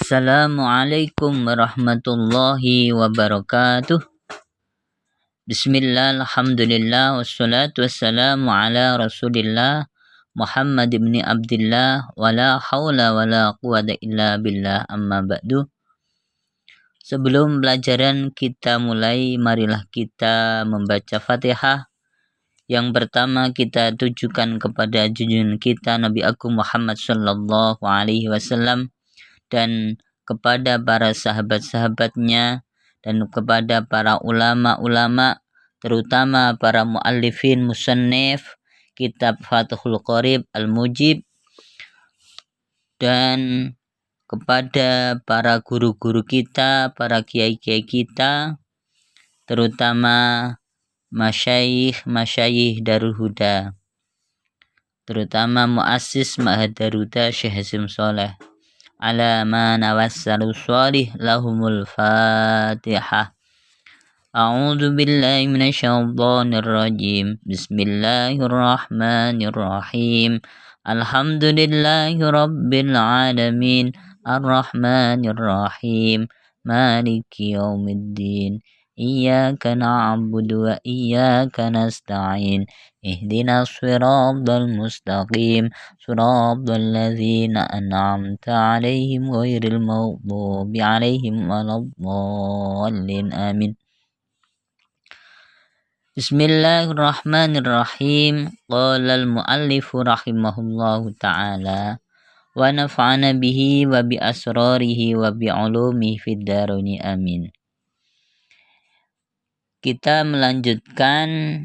Assalamualaikum warahmatullahi wabarakatuh. Bismillah, alhamdulillah, wassalatu wassalamu ala rasulillah Muhammad ibn Abdullah, wala hawla wala quwata illa billah, amma ba'du. Sebelum pelajaran kita mulai, marilah kita membaca Fatihah. Yang pertama kita tujukan kepada junjungan kita Nabi Agung Muhammad sallallahu alaihi wasallam, dan kepada para sahabat-sahabatnya, dan kepada para ulama-ulama, terutama para muallifin musannif kitab Fathul Qorib Al-Mujib, dan kepada para guru-guru kita, para kiai-kiai kita, terutama masyayikh Darul Huda, terutama muassis Ma'had Darul Huda Syekh Hasyim Shaleh. Ala ma nawassalu shalih lahumul Fatihah. A'udzu billahi minasyaitonir rajim. Bismillahirrahmanirrahim. Alhamdulillahi rabbil alamin. Arrahmanir rahim. Maliki yaumiddin. Iyyaka na'budu wa iyyaka nasta'in. Ihdinas siratal mustaqim. Siratal ladzina an'amta 'alaihim ghairil maghdubi 'alaihim waladdallin. Amin. Bismillahirrahmanirrahim. Qala al-muallifu rahimahullahu ta'ala wa nafa'ana bihi wa bi asrarihi wa bi 'ulumihi fid daraini. Amin. Kita melanjutkan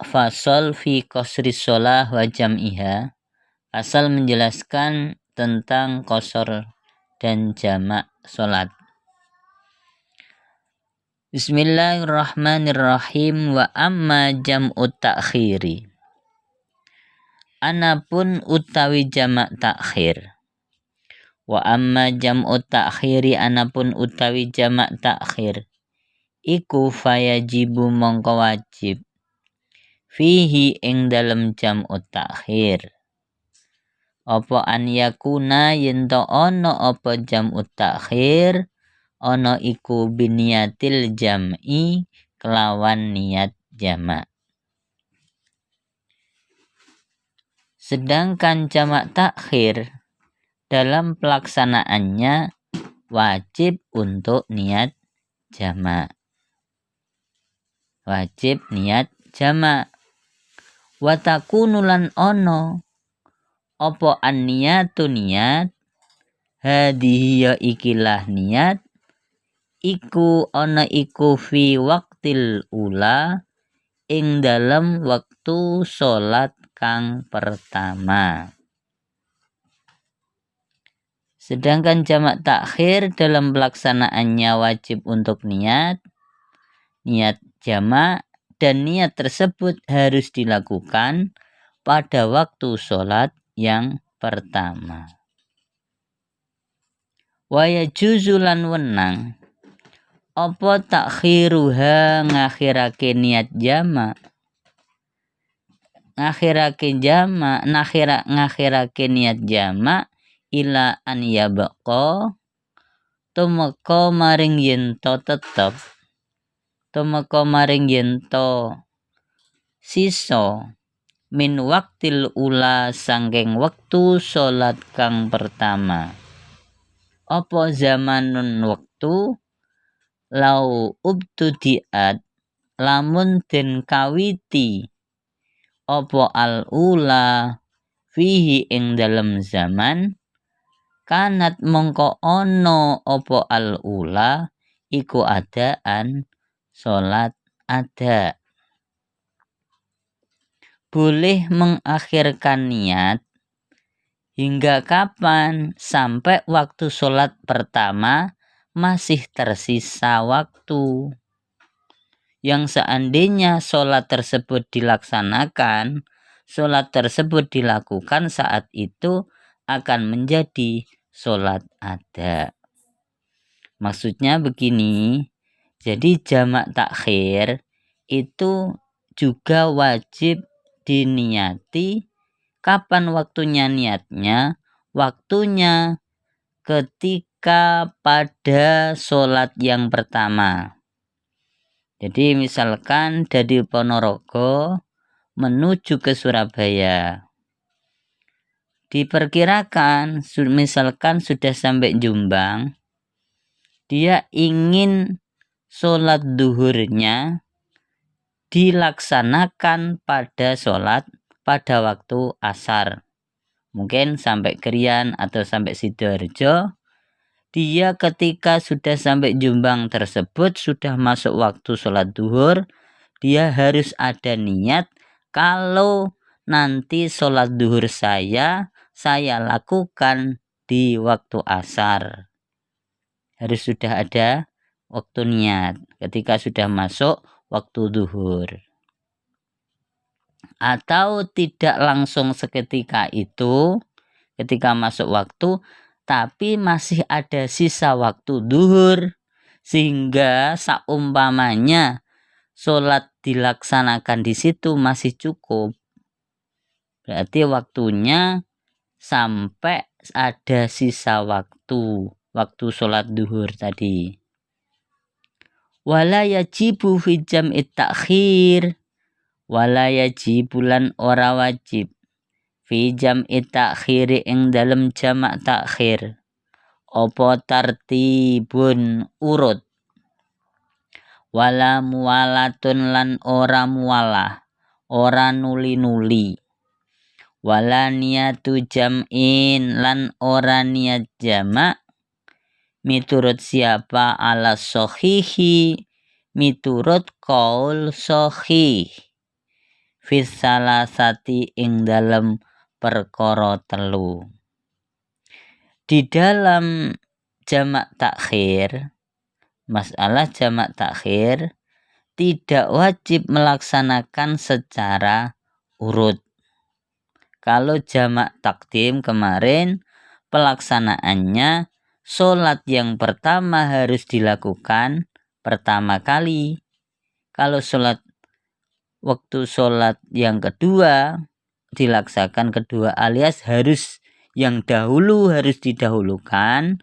fasal fi qasri shalah wa jam'iha. Fasal menjelaskan tentang qasar dan jamak salat. Bismillahirrahmanirrahim. Wa amma jam'ut ta'khiri. Anapun utawi jamak takhir. Wa amma jam'ut ta'khiri, anapun utawi jamak takhir. Iku fayajibu mongko wajib. Fihi ing dalem jam'ut takhir. Apa an yakuna yento ono apa jam'ut takhir. Ono iku biniyatil jam'i, kelawan niat jamak. Sedangkan jamak takhir dalam pelaksanaannya wajib untuk niat jamak. Wajib niat jamak. Watakunulan ono opo an niyatu niat. Hadihi ya ikilah niat. Iku ono iku fi waktil ula, ing dalam waktu sholat kang pertama. Sedangkan jamak takhir dalam pelaksanaannya wajib untuk niat jamak, dan niat tersebut harus dilakukan pada waktu sholat yang pertama. Wa yajuzu lan wenang apa takhiruha ngakhirake niat jamak. Ngakhirake niat jamak ila an yabqa, tumeka maring yento tetep, tumeka maring yento sisa min waktil ula sangking wektu salat kang pertama. Apa zamanun wektu lau ubtudiat, lamun den kawiti apa al ula fihi ing dalem zaman, kanat mongko ono apa al ula iku adaan salat ada. Boleh mengakhirkan niat hingga kapan? Sampai waktu sholat pertama masih tersisa waktu. Yang seandainya sholat tersebut dilaksanakan, sholat tersebut dilakukan saat itu akan menjadi sholat ada. Maksudnya begini, jadi jamak takhir itu juga wajib diniati. Kapan waktunya niatnya? Waktunya ketika pada sholat yang pertama. Jadi misalkan dari Ponorogo menuju ke Surabaya. Diperkirakan misalkan sudah sampai Jombang, dia ingin sholat duhurnya dilaksanakan pada waktu asar. Mungkin sampai Krian atau sampai Sidoarjo. Dia ketika sudah sampai Jombang tersebut sudah masuk waktu sholat duhur, dia harus ada niat kalau nanti sholat duhur saya lakukan di waktu asar. Harus sudah ada waktu niat ketika sudah masuk waktu duhur. Atau tidak langsung seketika itu ketika masuk waktu, tapi masih ada sisa waktu duhur, sehingga seumpamanya sholat dilaksanakan di situ masih cukup. Berarti waktunya sampai ada sisa waktu sholat duhur tadi. Wala yajibu fi jam'i ta'khir, wala yajibulan ora wajib fi jam'i ta'khiri ing dalem jamak takhir apa tartibun urut, wala muwalatun lan ora muwalah, ora nuli-nuli, wala niyatu jam'in lan ora niat jamak miturut siapa ala sohihi miturut qaul sohih fis salasati ing dalem perkara telu. Di dalam jamak takhir, masalah jamak takhir tidak wajib melaksanakan secara urut. Kalau jamak takdim kemarin pelaksanaannya sholat yang pertama harus dilakukan pertama kali. Kalau waktu sholat yang kedua dilaksanakan kedua, alias harus yang dahulu harus didahulukan,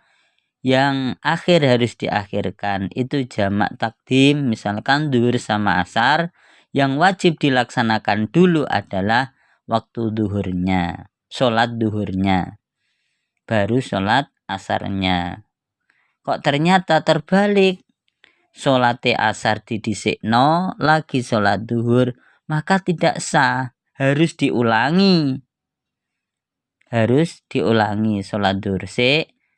yang akhir harus diakhirkan. Itu jamak takdim. Misalkan duhur sama asar, yang wajib dilaksanakan dulu adalah waktu duhurnya, sholat duhurnya, baru sholat asarnya. Kok ternyata terbalik, sholat asar didhisikno lagi sholat duhur, maka tidak sah, harus diulangi sholat duhur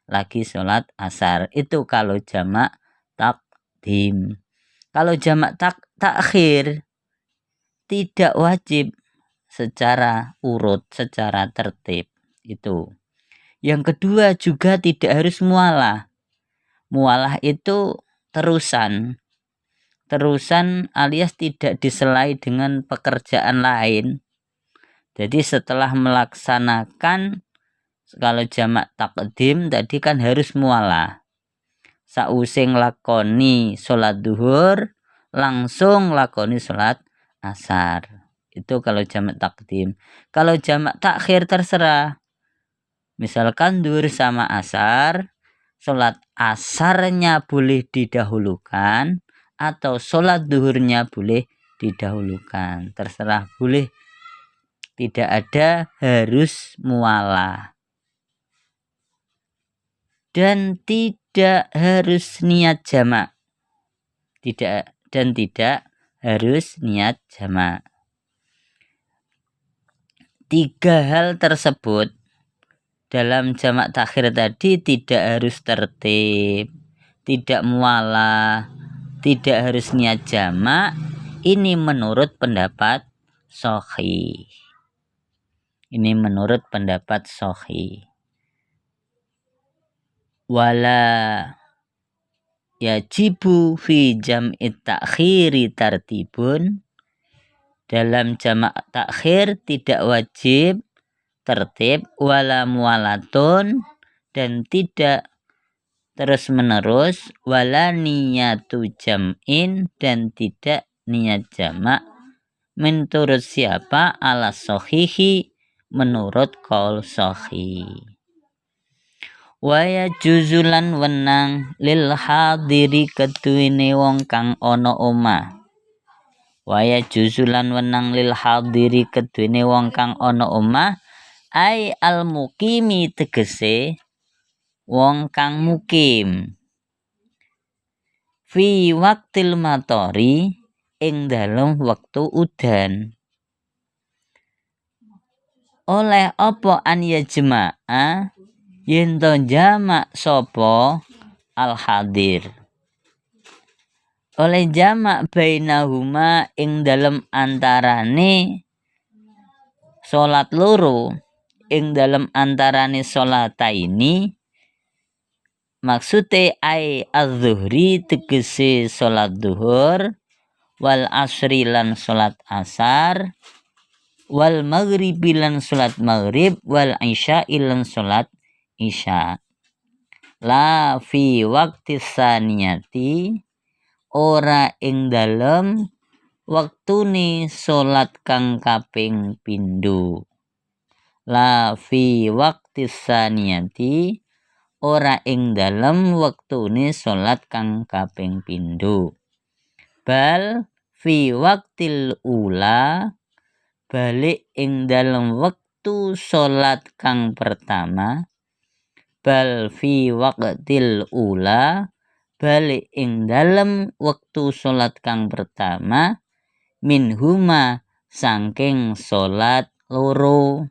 lagi sholat asar. Itu kalau jamak takdim. Kalau jamak takhir tidak wajib secara urut, secara tertib. Itu. Yang kedua juga tidak harus mualah. Mualah itu terusan alias tidak diselai dengan pekerjaan lain. Jadi setelah melaksanakan, kalau jamak takdim tadi kan harus mualah. Sause lakoni sholat duhur langsung lakoni sholat asar. Itu kalau jamak takdim. Kalau jamak takhir terserah. Misalkan duhur sama asar, sholat asarnya boleh didahulukan atau sholat duhurnya boleh didahulukan. Terserah, boleh. Tidak ada harus mualah. Dan tidak harus niat jamak. Tidak harus niat jamak. 3 hal tersebut dalam jamak takhir tadi tidak harus tertib, tidak mualah, tidak harus niat jamak. Ini menurut pendapat shahih. Wala yajibu fi jam'i takhiri tartibun. Dalam jamak takhir tidak wajib tertib, wala mualatun, dan tidak terus menerus, wala niyatu jam'in, dan tidak niat jamak menurut siapa ala sohihi menurut qaul sahih. Waya juzulan wenang lil hadiri ketuine wong kang ana omah. Waya juzulan wenang lil hadiri ketuine wong kang ana omah ai al mukimi tegese wong kang mukim. Fi waktil matori ing dalem wektu udan. Oleh apa an yajma'a yen to jamak sapa al hadir. Oleh jamak bainahuma ing dalem antarane salat loro ing dalem antarane salataini maksude ai az-zuhri tegese salat zuhur wal asri lan salat asar wal maghribi lan salat maghrib wal isya lan salat isya. La fi waqti saniyati ora ing dalem wektune salat kang kaping pindho. La fi waqti saniyati ora ing dalem wektune salat kang kaping pindho. Bal fi waqtil ula balik ing dalem wektu salat kang pertama. Bal fi waqtil ula balik ing dalem wektu salat kang pertama minhuma saking salat loro.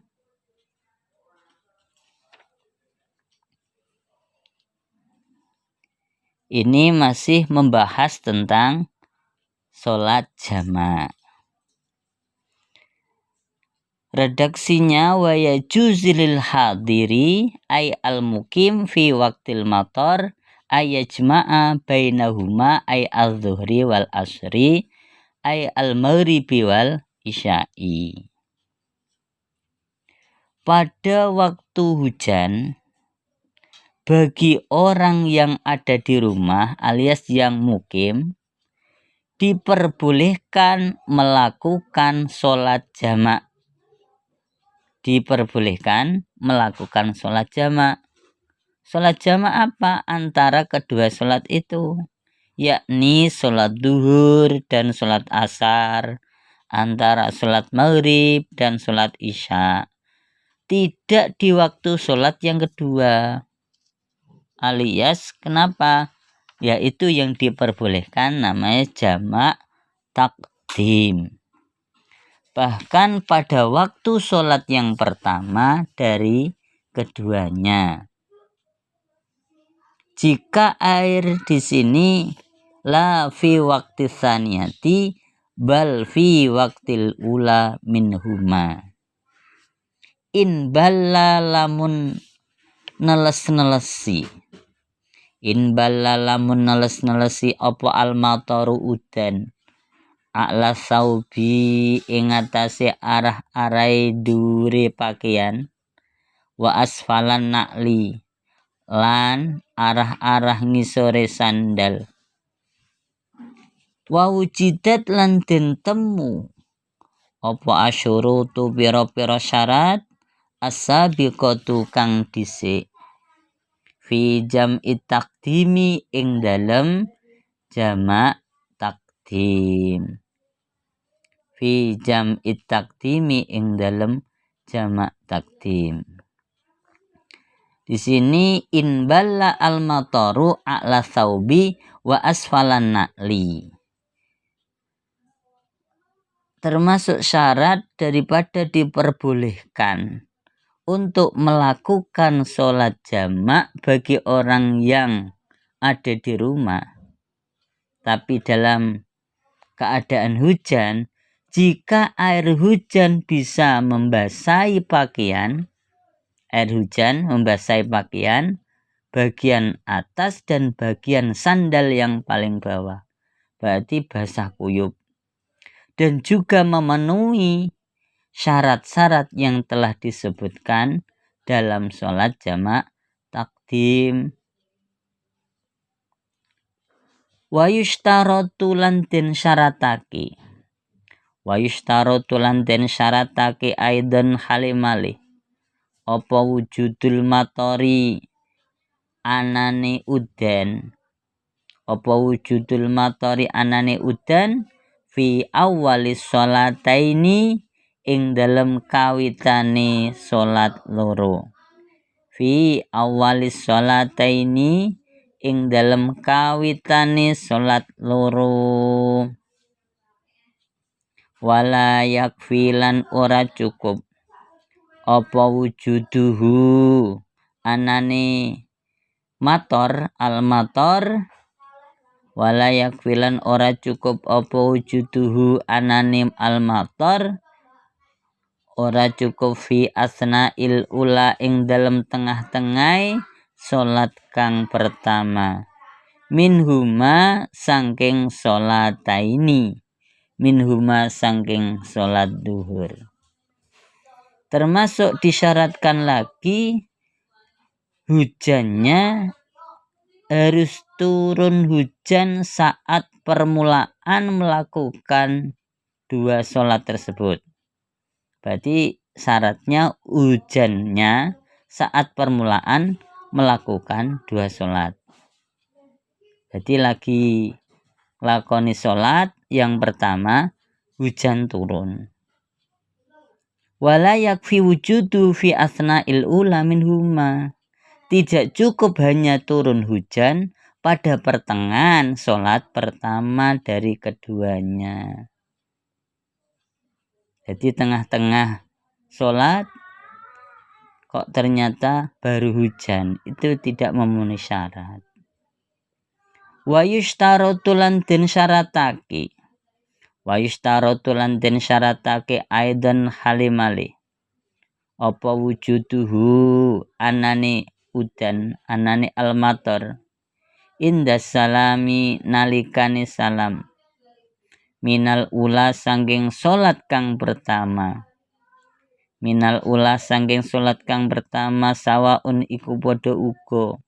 Ini masih membahas tentang salat jamak. Redaksinya wa yajuzil hadiri ay al mukim fi waqtil matar ay yajma'a bainahuma ay az-zuhri wal asri ay al maghribi wal isya'i. Pada waktu hujan bagi orang yang ada di rumah alias yang mukim diperbolehkan melakukan sholat jamak. Diperbolehkan melakukan sholat jamak. Sholat jamak apa antara kedua sholat itu? Yakni sholat duhur dan sholat asar, antara sholat maghrib dan sholat isya. Tidak di waktu sholat yang kedua. Alias kenapa? Yaitu yang diperbolehkan namanya jamak takdim. Bahkan pada waktu sholat yang pertama dari keduanya. Jika air di sini la fi waqti saniyati bal fi waqtil ula minhuma. In balla lamun neles-nelesi. In balla lamun neles-nelesi apa al-mataru udan. A'la saubi ing atase arah-arai dure pakaian wa asfalan nakli lan arah-arah ngisore sandal wa wujidat lan den temu apa asyurutu pira-pira syarat as-sabiqatu kang dhisik fi jam'i takdimi ing dalem jamak takdim. Fi jam'i takdimi ing dalem jamak takdim. Di sini in balla al mataru a'la thawbi wa asfalan nakli. Termasuk syarat daripada diperbolehkan untuk melakukan sholat jamak bagi orang yang ada di rumah. Tapi dalam keadaan hujan, jika air hujan bisa membasahi pakaian, air hujan membasahi pakaian, bagian atas dan bagian sandal yang paling bawah, berarti basah kuyup. Dan juga memenuhi syarat-syarat yang telah disebutkan dalam sholat jamak takdim. Wa yushtaratu lan den syaratake. Wa yushtaratu lan den syaratake aidan halimali apa wujudul matori anane udan, apa wujudul matari anane udan fi awwalis sholataini ing dalem kawitane salat loro. Fi awwalis sholataini ing dalem kawitane salat loro. Wala yakfilan ora cukup apa wujuduhu anane mator al-mator. Wala yakfilan ora cukup apa wujuduhu anane al-mator, ora cukup fi asna'il ula ing dalem tengah-tengah salat kang pertama. Minhuma sangking sholataini, minhuma sangking salat duhur. Termasuk disyaratkan lagi hujannya harus turun hujan saat permulaan melakukan dua sholat tersebut. Berarti syaratnya hujannya saat permulaan melakukan dua sholat. Jadi lagi lakoni sholat yang pertama hujan turun. Wala yakfi wujudu fi asna'il ula minhuma. Tidak cukup hanya turun hujan pada pertengahan sholat pertama dari keduanya. Jadi tengah-tengah sholat kok ternyata baru hujan, itu tidak memenuhi syarat. Wa yushtaratu lan den syaratake. Wa yushtaratu lan den syaratake aidan halimali. Apa wujuduhu anane udan, anane al-matar. Inda salami nalikane salam. Minal ula sangking sholat kang pertama. Minal ula sangking sholat kang pertama sawaun iku podo uga.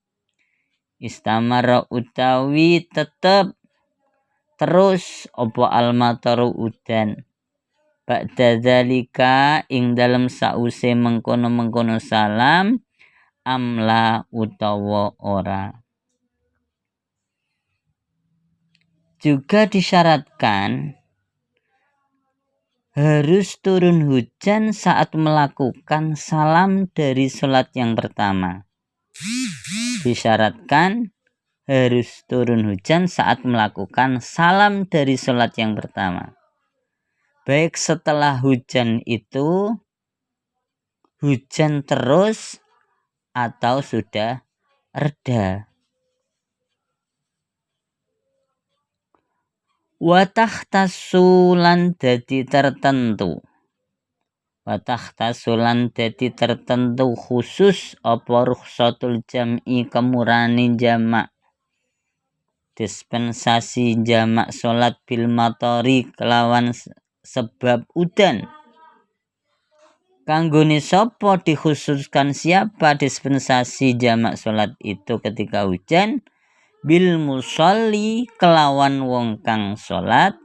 Istamara utawi tetep terus opo al-mataru udan. Ba'da dzalika ing dalem sause mengkono-mengkono salam amla utawa ora. Juga disyaratkan harus turun hujan saat melakukan salam dari sholat yang pertama. Disyaratkan harus turun hujan saat melakukan salam dari sholat yang pertama. Baik setelah hujan itu hujan terus atau sudah reda. Watahtasulan dadi tertentu. Watahtasulan dadi tertentu khusus apa rukhsatul jam'i kemurani jamak. Dispensasi jamak sholat bil matori kelawan sebab udan. Kanggone sapa dikhususkan siapa dispensasi jamak sholat itu ketika hujan? Bil musolli kelawan wong kang sholat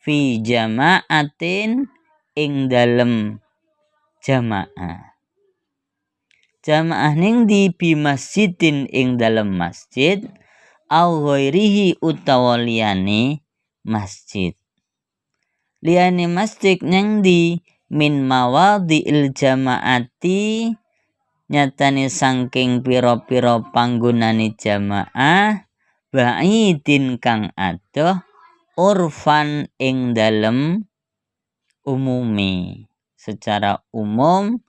fi jama'atin ing dalem jamaah. Jamaah ning di bi masjidin ing dalem masjid au ghairihi utawa liyane masjid. Liyane masjid nang di min mawadhi'il jamaati nyatane saking pira-pira panggonane jamaah ba'idin kang adoh urfan ing dalem umumi. Secara umum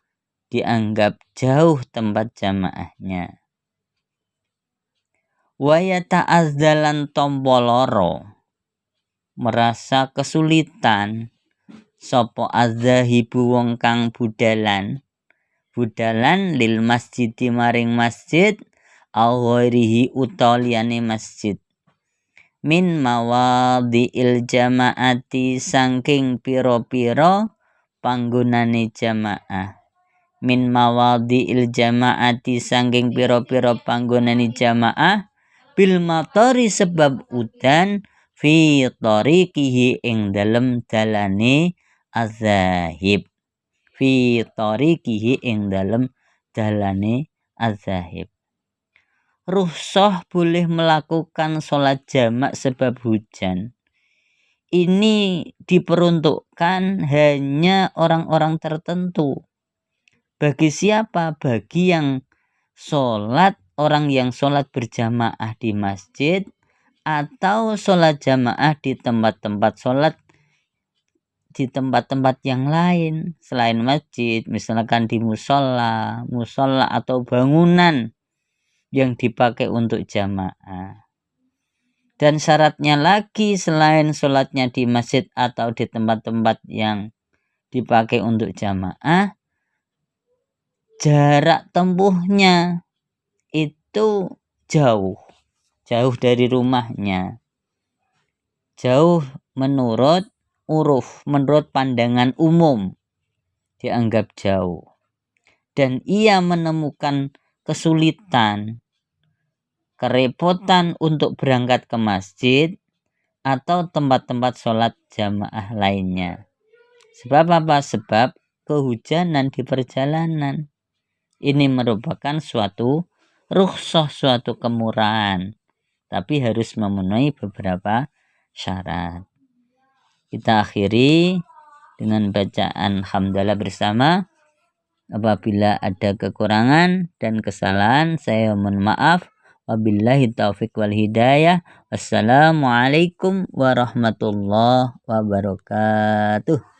dianggap jauh tempat jamaahnya. Wa yata'azzalan tompo loro merasa kesulitan sapa azzahibu wong kang budalan lil masjid maring masjid au ghairihi utaliyane masjid min mawadhi'il jamaati saking pira-pira panggonane jamaah. Min mawadhi'il jamaati saking pira-pira panggonane jamaah bil matari sebab udan fi tariqihi ing dalem dalane az-zahib. Fi tariqihi ing dalem dalane az-zahib. rukhsah boleh melakukan sholat jamak sebab hujan. Ini diperuntukkan hanya orang-orang tertentu. Bagi siapa? Bagi orang yang sholat berjamaah di masjid atau sholat jamaah di tempat-tempat yang lain selain masjid, misalkan di musola atau bangunan yang dipakai untuk jamaah. Dan syaratnya lagi selain sholatnya di masjid atau di tempat-tempat yang dipakai untuk jamaah, jarak tempuhnya itu jauh dari rumahnya. Jauh menurut pandangan umum dianggap jauh. Dan ia menemukan kesulitan, kerepotan untuk berangkat ke masjid atau tempat-tempat sholat jamaah lainnya. Sebab apa? Sebab kehujanan di perjalanan. Ini merupakan suatu rukhsah, suatu kemurahan, tapi harus memenuhi beberapa syarat. Kita akhiri dengan bacaan hamdalah bersama. Apabila ada kekurangan dan kesalahan, saya mohon maaf. Wabillahi taufiq wal hidayah. Wassalamualaikum warahmatullahi wabarakatuh.